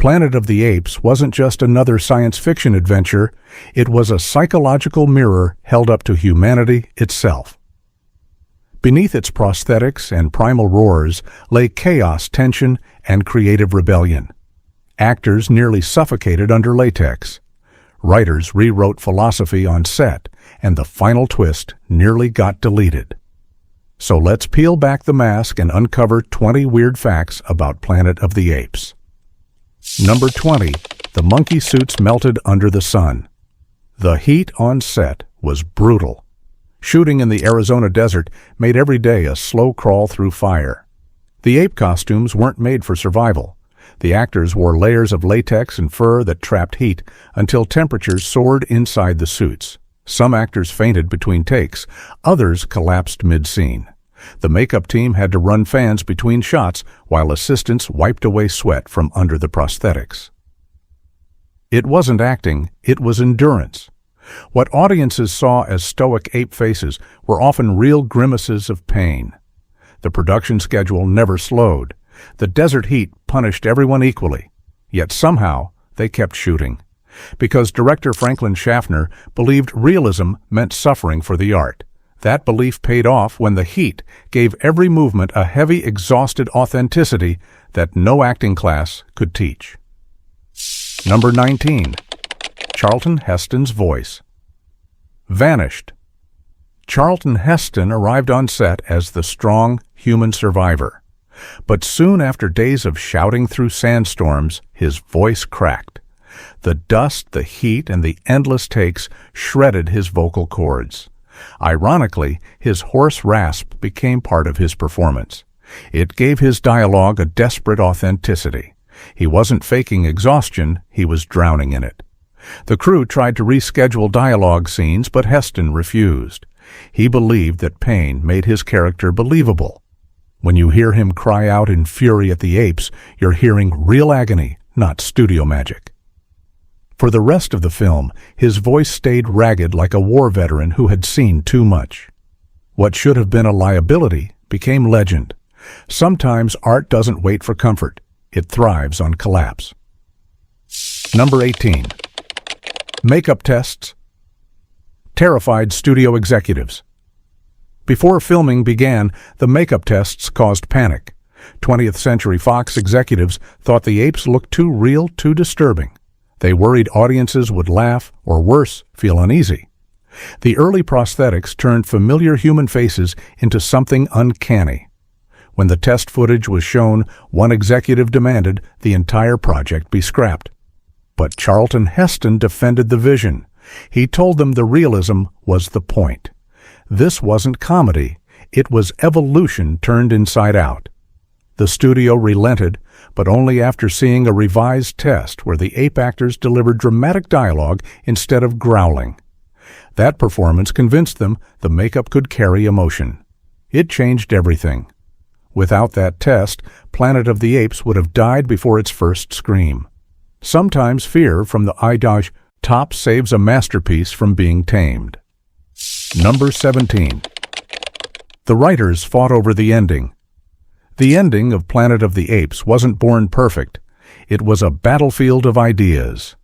Planet of the Apes wasn't just another science fiction adventure, it was a psychological mirror held up to humanity itself. Beneath its prosthetics and primal roars lay chaos, tension, and creative rebellion. Actors nearly suffocated under latex. Writers rewrote philosophy on set, and the final twist nearly got deleted. So let's peel back the mask and uncover 20 weird facts about Planet of the Apes. Number 20. The monkey suits melted under the sun. The heat on set was brutal. Shooting in the Arizona desert made every day a slow crawl through fire. The ape costumes weren't made for survival. The actors wore layers of latex and fur that trapped heat until temperatures soared inside the suits. Some actors fainted between takes, others collapsed mid-scene. The makeup team had to run fans between shots while assistants wiped away sweat from under the prosthetics. It wasn't acting, it was endurance. What audiences saw as stoic ape faces were often real grimaces of pain. The production schedule never slowed. The desert heat punished everyone equally, yet somehow they kept shooting. Because director Franklin Schaffner believed realism meant suffering for the art. That belief paid off when the heat gave every movement a heavy, exhausted authenticity that no acting class could teach. Number 19. Charlton Heston's voice. Vanished. Charlton Heston arrived on set as the strong, human survivor. But soon after days of shouting through sandstorms, his voice cracked. The dust, the heat, and the endless takes shredded his vocal cords. Ironically, his hoarse rasp became part of his performance. It gave his dialogue a desperate authenticity. He wasn't faking exhaustion, he was drowning in it. The crew tried to reschedule dialogue scenes, but Heston refused. He believed that pain made his character believable. When you hear him cry out in fury at the apes, you're hearing real agony, not studio magic. For the rest of the film, his voice stayed ragged like a war veteran who had seen too much. What should have been a liability became legend. Sometimes art doesn't wait for comfort. It thrives on collapse. Number 18. Makeup tests terrified studio executives. Before filming began, the makeup tests caused panic. 20th Century Fox executives thought the apes looked too real, too disturbing. They worried audiences would laugh, or worse, feel uneasy. The early prosthetics turned familiar human faces into something uncanny. When the test footage was shown, one executive demanded the entire project be scrapped. But Charlton Heston defended the vision. He told them the realism was the point. This wasn't comedy, it was evolution turned inside out. The studio relented, but only after seeing a revised test where the ape actors delivered dramatic dialogue instead of growling. That performance convinced them the makeup could carry emotion. It changed everything. Without that test, Planet of the Apes would have died before its first scream. Sometimes fear from the adage, "Top saves a masterpiece from being tamed." Number 17. The writers fought over the ending. The ending of Planet of the Apes wasn't born perfect. It was a battlefield of ideas.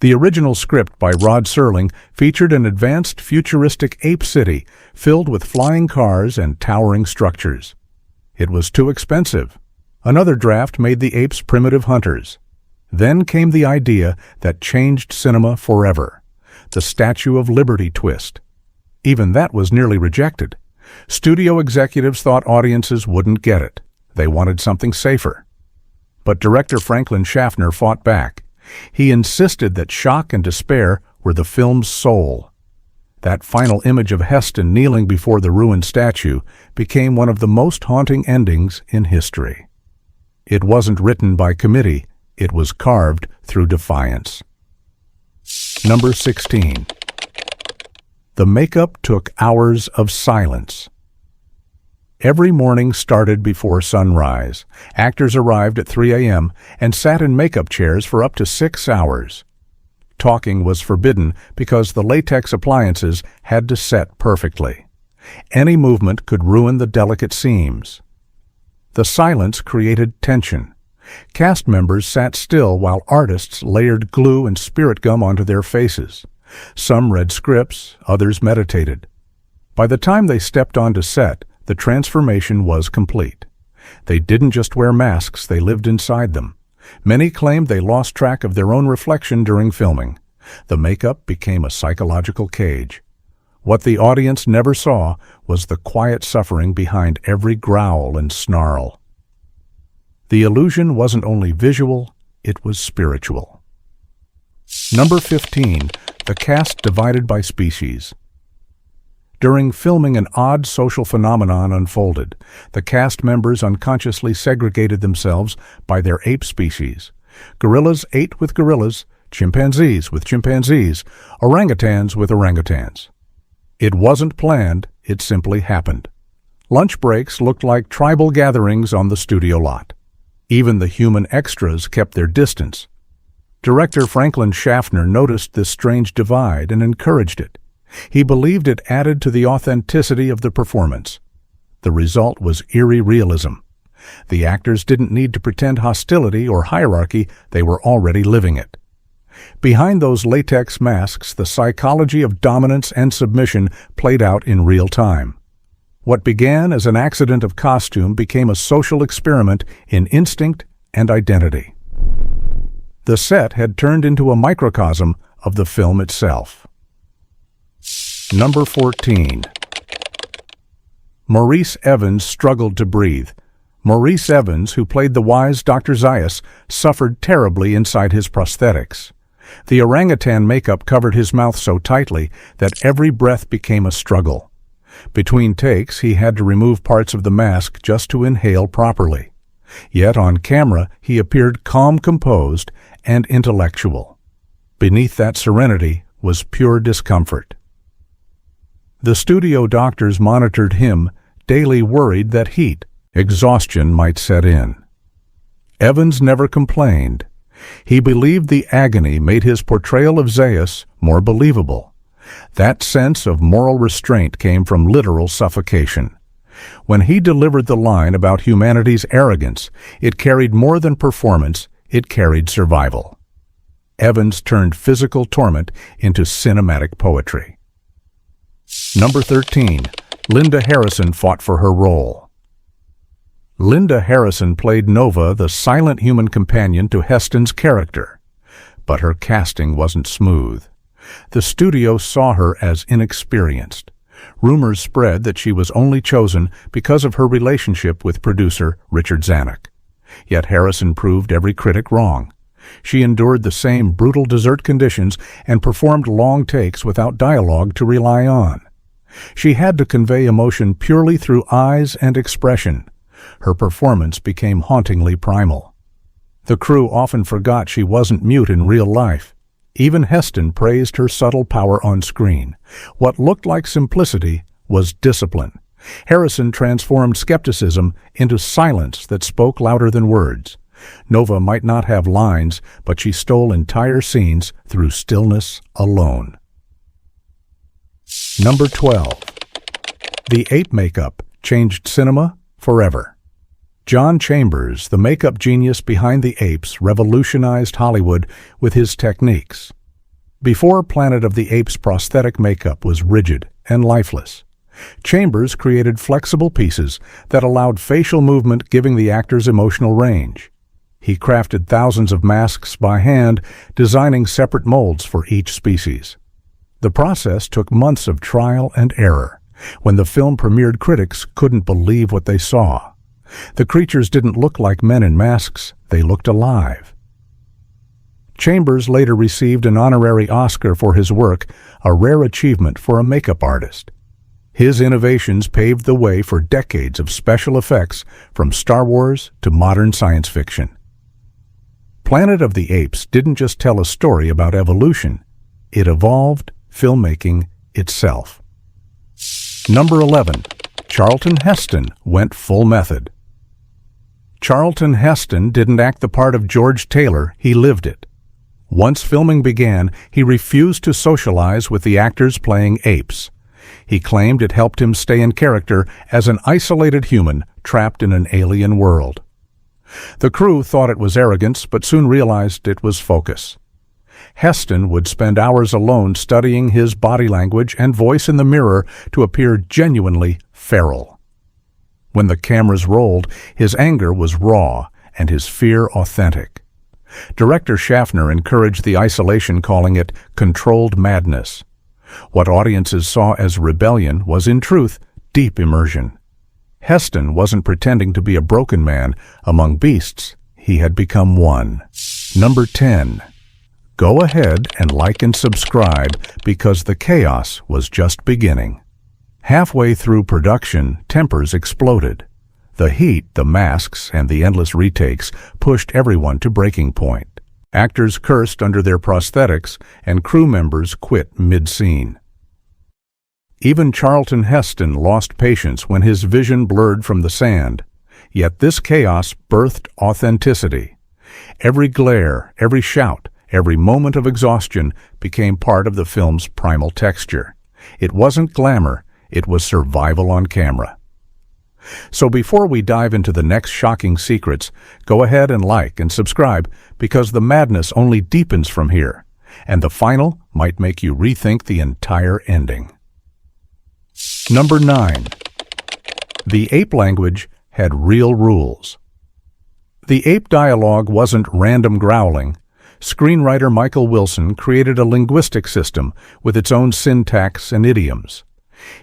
The original script by Rod Serling featured an advanced futuristic ape city filled with flying cars and towering structures. It was too expensive. Another draft made the apes primitive hunters. Then came the idea that changed cinema forever, the Statue of Liberty twist. Even that was nearly rejected. Studio executives thought audiences wouldn't get it. They wanted something safer. But director Franklin Schaffner fought back. He insisted that shock and despair were the film's soul. That final image of Heston kneeling before the ruined statue became one of the most haunting endings in history. It wasn't written by committee, it was carved through defiance. Number 16. The makeup took hours of silence. Every morning started before sunrise. Actors arrived at 3 a.m. and sat in makeup chairs for up to 6 hours. Talking was forbidden because the latex appliances had to set perfectly. Any movement could ruin the delicate seams. The silence created tension. Cast members sat still while artists layered glue and spirit gum onto their faces. Some read scripts, others meditated. By the time they stepped onto set, the transformation was complete. They didn't just wear masks, they lived inside them. Many claimed they lost track of their own reflection during filming. The makeup became a psychological cage. What the audience never saw was the quiet suffering behind every growl and snarl. The illusion wasn't only visual, it was spiritual. Number 15. The cast divided by species. During filming, an odd social phenomenon unfolded. The cast members unconsciously segregated themselves by their ape species. Gorillas ate with gorillas, chimpanzees with chimpanzees, orangutans with orangutans. It wasn't planned, it simply happened. Lunch breaks looked like tribal gatherings on the studio lot. Even the human extras kept their distance. Director Franklin Schaffner noticed this strange divide and encouraged it. He believed it added to the authenticity of the performance. The result was eerie realism. The actors didn't need to pretend hostility or hierarchy, they were already living it. Behind those latex masks, the psychology of dominance and submission played out in real time. What began as an accident of costume became a social experiment in instinct and identity. The set had turned into a microcosm of the film itself. Number 14. Maurice Evans struggled to breathe. Maurice Evans, who played the wise Dr. Zaius, suffered terribly inside his prosthetics. The orangutan makeup covered his mouth so tightly that every breath became a struggle. Between takes, he had to remove parts of the mask just to inhale properly. Yet on camera, he appeared calm, composed, and intellectual. Beneath that serenity was pure discomfort. The studio doctors monitored him, daily worried that heat, exhaustion might set in. Evans never complained. He believed the agony made his portrayal of Zaius more believable. That sense of moral restraint came from literal suffocation. When he delivered the line about humanity's arrogance, it carried more than performance, it carried survival. Evans turned physical torment into cinematic poetry. Number 13. Linda Harrison fought for her role. Linda Harrison played Nova, the silent human companion to Heston's character. But her casting wasn't smooth. The studio saw her as inexperienced. Rumors spread that she was only chosen because of her relationship with producer Richard Zanuck. Yet Harrison proved every critic wrong. She endured the same brutal desert conditions and performed long takes without dialogue to rely on. She had to convey emotion purely through eyes and expression. Her performance became hauntingly primal. The crew often forgot she wasn't mute in real life. Even Heston praised her subtle power on screen. What looked like simplicity was discipline. Harrison transformed skepticism into silence that spoke louder than words. Nova might not have lines, but she stole entire scenes through stillness alone. Number 12. The ape makeup changed cinema forever. John Chambers, the makeup genius behind the Apes, revolutionized Hollywood with his techniques. Before Planet of the Apes, prosthetic makeup was rigid and lifeless. Chambers created flexible pieces that allowed facial movement, giving the actors emotional range. He crafted thousands of masks by hand, designing separate molds for each species. The process took months of trial and error. When the film premiered, critics couldn't believe what they saw. The creatures didn't look like men in masks, they looked alive. Chambers later received an honorary Oscar for his work, a rare achievement for a makeup artist. His innovations paved the way for decades of special effects, from Star Wars to modern science fiction. Planet of the Apes didn't just tell a story about evolution, it evolved filmmaking itself. Number 11. Charlton Heston went full method. Charlton Heston didn't act the part of George Taylor, he lived it. Once filming began, he refused to socialize with the actors playing apes. He claimed it helped him stay in character as an isolated human trapped in an alien world. The crew thought it was arrogance, but soon realized it was focus. Heston would spend hours alone studying his body language and voice in the mirror to appear genuinely feral. When the cameras rolled, his anger was raw and his fear authentic. Director Schaffner encouraged the isolation, calling it controlled madness. What audiences saw as rebellion was, in truth, deep immersion. Heston wasn't pretending to be a broken man. Among beasts, he had become one. Number 10. Go ahead and like and subscribe because the chaos was just beginning. Halfway through production, tempers exploded. The heat, the masks, and the endless retakes pushed everyone to breaking point. Actors cursed under their prosthetics, and crew members quit mid-scene. Even Charlton Heston lost patience when his vision blurred from the sand. Yet this chaos birthed authenticity. Every glare, every shout, every moment of exhaustion became part of the film's primal texture. It wasn't glamour, it was survival on camera. So before we dive into the next shocking secrets, go ahead and like and subscribe because the madness only deepens from here, and the final might make you rethink the entire ending. Number 9. The ape language had real rules. The ape dialogue wasn't random growling. Screenwriter Michael Wilson created a linguistic system with its own syntax and idioms.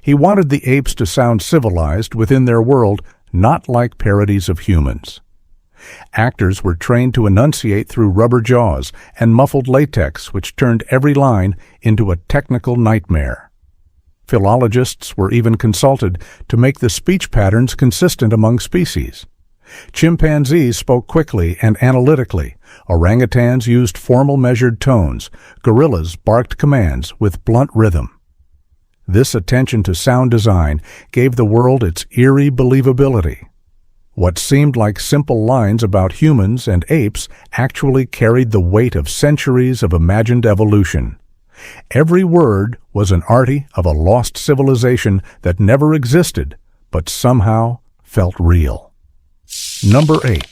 He wanted the apes to sound civilized within their world, not like parodies of humans. Actors were trained to enunciate through rubber jaws and muffled latex, which turned every line into a technical nightmare. Philologists were even consulted to make the speech patterns consistent among species. Chimpanzees spoke quickly and analytically. Orangutans used formal measured tones. Gorillas barked commands with blunt rhythm. This attention to sound design gave the world its eerie believability. What seemed like simple lines about humans and apes actually carried the weight of centuries of imagined evolution. Every word was an arty of a lost civilization that never existed, but somehow felt real. Number 8.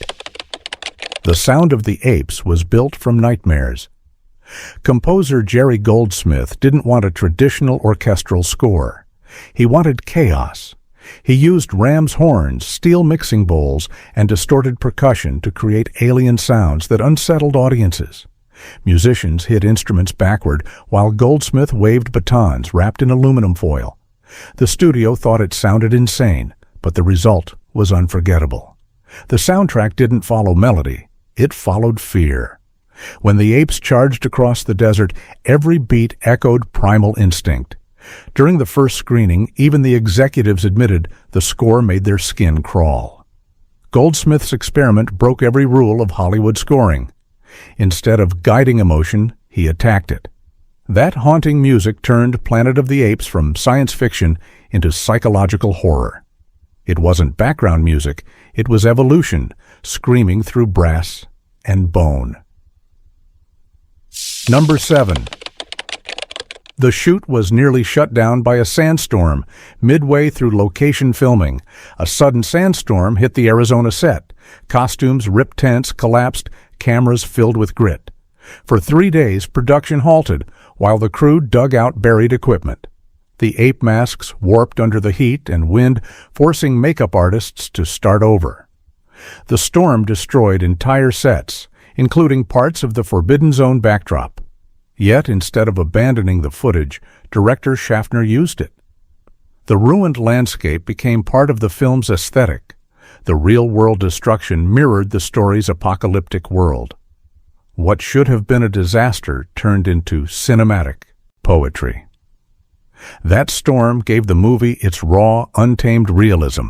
The sound of the apes was built from nightmares. Composer Jerry Goldsmith didn't want a traditional orchestral score. He wanted chaos. He used ram's horns, steel mixing bowls, and distorted percussion to create alien sounds that unsettled audiences. Musicians hit instruments backward while Goldsmith waved batons wrapped in aluminum foil. The studio thought it sounded insane, but the result was unforgettable. The soundtrack didn't follow melody, it followed fear. When the apes charged across the desert, every beat echoed primal instinct. During the first screening, even the executives admitted the score made their skin crawl. Goldsmith's experiment broke every rule of Hollywood scoring. Instead of guiding emotion, he attacked it. That haunting music turned Planet of the Apes from science fiction into psychological horror. It wasn't background music, it was evolution, screaming through brass and bone. Number 7. The shoot was nearly shut down by a sandstorm midway through location filming. A sudden sandstorm hit the Arizona set. Costumes ripped, tents collapsed, cameras filled with grit. For 3 days, production halted while the crew dug out buried equipment. The ape masks warped under the heat and wind, forcing makeup artists to start over. The storm destroyed entire sets, including parts of the Forbidden Zone backdrop. Yet, instead of abandoning the footage, director Schaffner used it. The ruined landscape became part of the film's aesthetic. The real-world destruction mirrored the story's apocalyptic world. What should have been a disaster turned into cinematic poetry. That storm gave the movie its raw, untamed realism.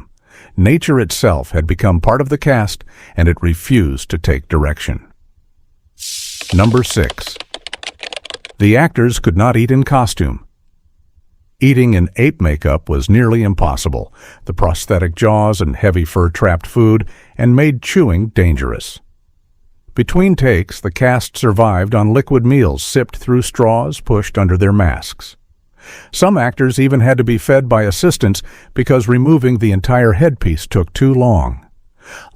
Nature itself had become part of the cast, and it refused to take direction. Number 6. The actors could not eat in costume. Eating in ape makeup was nearly impossible. The prosthetic jaws and heavy fur trapped food and made chewing dangerous. Between takes, the cast survived on liquid meals sipped through straws pushed under their masks. Some actors even had to be fed by assistants because removing the entire headpiece took too long.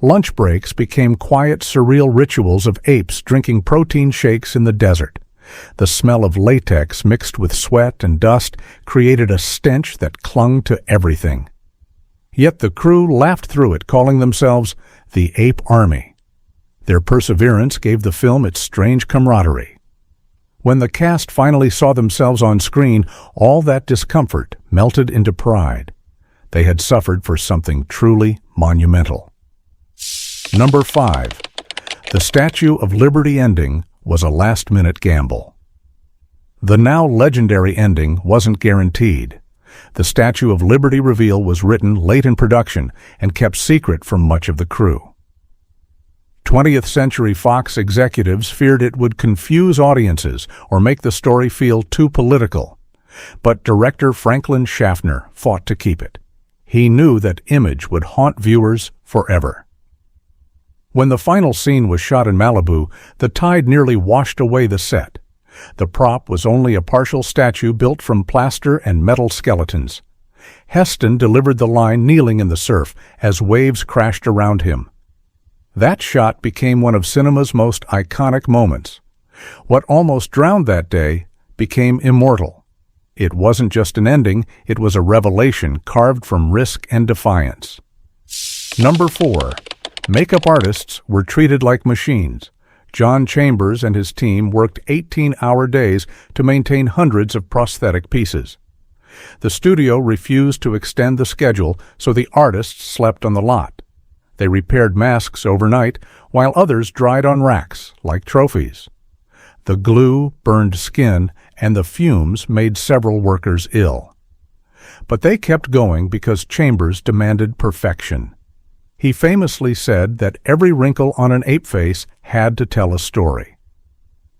Lunch breaks became quiet, surreal rituals of apes drinking protein shakes in the desert. The smell of latex mixed with sweat and dust created a stench that clung to everything. Yet the crew laughed through it, calling themselves the Ape Army. Their perseverance gave the film its strange camaraderie. When the cast finally saw themselves on screen, all that discomfort melted into pride. They had suffered for something truly monumental. Number 5. The Statue of Liberty ending was a last-minute gamble. The now legendary ending wasn't guaranteed. The Statue of Liberty reveal was written late in production and kept secret from much of the crew. 20th Century Fox executives feared it would confuse audiences or make the story feel too political. But director Franklin Schaffner fought to keep it. He knew that image would haunt viewers forever. When the final scene was shot in Malibu, the tide nearly washed away the set. The prop was only a partial statue built from plaster and metal skeletons. Heston delivered the line kneeling in the surf as waves crashed around him. That shot became one of cinema's most iconic moments. What almost drowned that day became immortal. It wasn't just an ending, it was a revelation carved from risk and defiance. Number 4. Makeup artists were treated like machines. John Chambers and his team worked 18-hour days to maintain hundreds of prosthetic pieces. The studio refused to extend the schedule, so the artists slept on the lot. They repaired masks overnight, while others dried on racks, like trophies. The glue burned skin, and the fumes made several workers ill. But they kept going because Chambers demanded perfection. He famously said that every wrinkle on an ape face had to tell a story.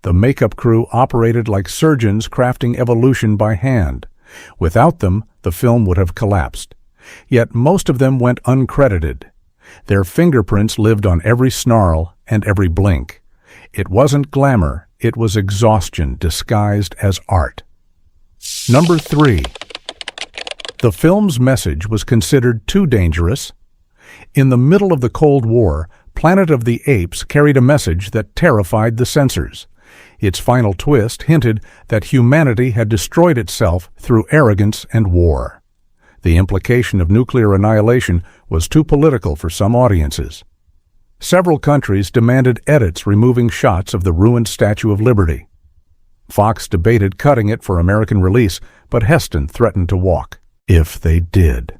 The makeup crew operated like surgeons crafting evolution by hand. Without them, the film would have collapsed. Yet most of them went uncredited. Their fingerprints lived on every snarl and every blink. It wasn't glamour, it was exhaustion disguised as art. Number 3. The film's message was considered too dangerous. In the middle of the Cold War, Planet of the Apes carried a message that terrified the censors. Its final twist hinted that humanity had destroyed itself through arrogance and war. The implication of nuclear annihilation was too political for some audiences. Several countries demanded edits removing shots of the ruined Statue of Liberty. Fox debated cutting it for American release, but Heston threatened to walk, if they did.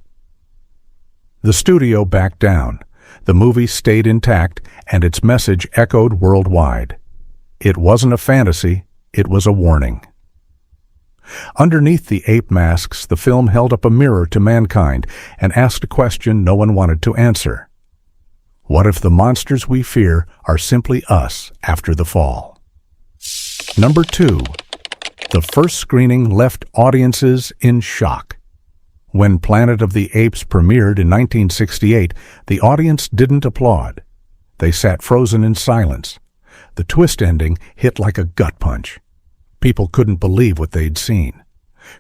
The studio backed down. The movie stayed intact, and its message echoed worldwide. It wasn't a fantasy, it was a warning. Underneath the ape masks, the film held up a mirror to mankind and asked a question no one wanted to answer. What if the monsters we fear are simply us after the fall? Number 2. The first screening left audiences in shock. When Planet of the Apes premiered in 1968, the audience didn't applaud. They sat frozen in silence. The twist ending hit like a gut punch. People couldn't believe what they'd seen.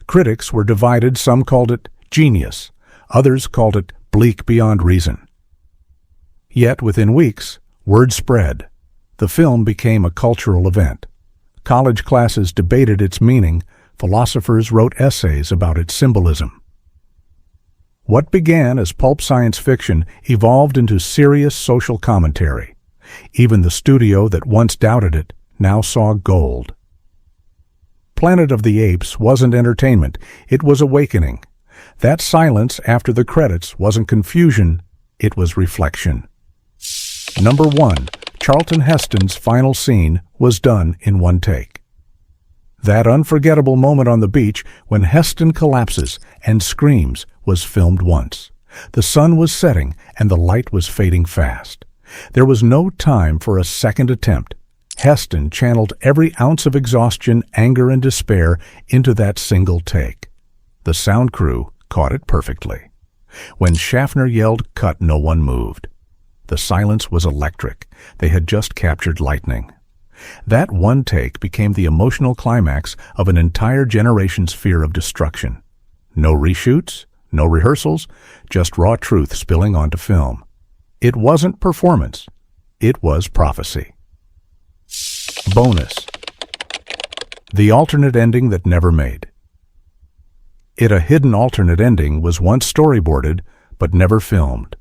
Critics were divided. Some called it genius. Others called it bleak beyond reason. Yet within weeks, word spread. The film became a cultural event. College classes debated its meaning. Philosophers wrote essays about its symbolism. What began as pulp science fiction evolved into serious social commentary. Even the studio that once doubted it now saw gold. Planet of the Apes wasn't entertainment, it was awakening. That silence after the credits wasn't confusion, it was reflection. Number 1. Charlton Heston's final scene was done in one take. That unforgettable moment on the beach when Heston collapses and screams was filmed once. The sun was setting and the light was fading fast. There was no time for a second attempt. Heston channeled every ounce of exhaustion, anger, and despair into that single take. The sound crew caught it perfectly. When Schaffner yelled cut, no one moved. The silence was electric. They had just captured lightning. That one take became the emotional climax of an entire generation's fear of destruction. No reshoots, no rehearsals, just raw truth spilling onto film. It wasn't performance. It was prophecy. Bonus. The alternate ending that never made. A hidden alternate ending was once storyboarded, but never filmed.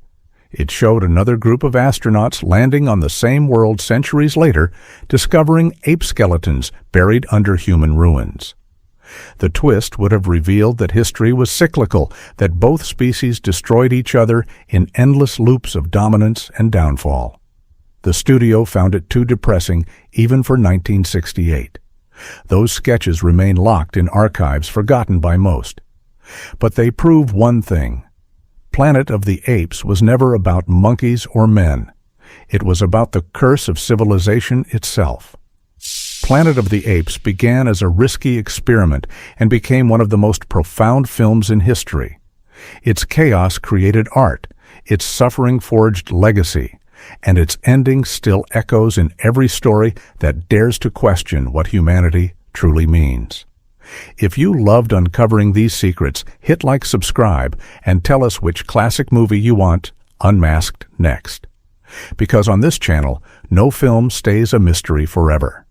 It showed another group of astronauts landing on the same world centuries later, discovering ape skeletons buried under human ruins. The twist would have revealed that history was cyclical, that both species destroyed each other in endless loops of dominance and downfall. The studio found it too depressing even for 1968. Those sketches remain locked in archives forgotten by most. But they prove one thing. Planet of the Apes was never about monkeys or men. It was about the curse of civilization itself. Planet of the Apes began as a risky experiment and became one of the most profound films in history. Its chaos created art, its suffering forged legacy, and its ending still echoes in every story that dares to question what humanity truly means. If you loved uncovering these secrets, hit like, subscribe, and tell us which classic movie you want unmasked next. Because on this channel, no film stays a mystery forever.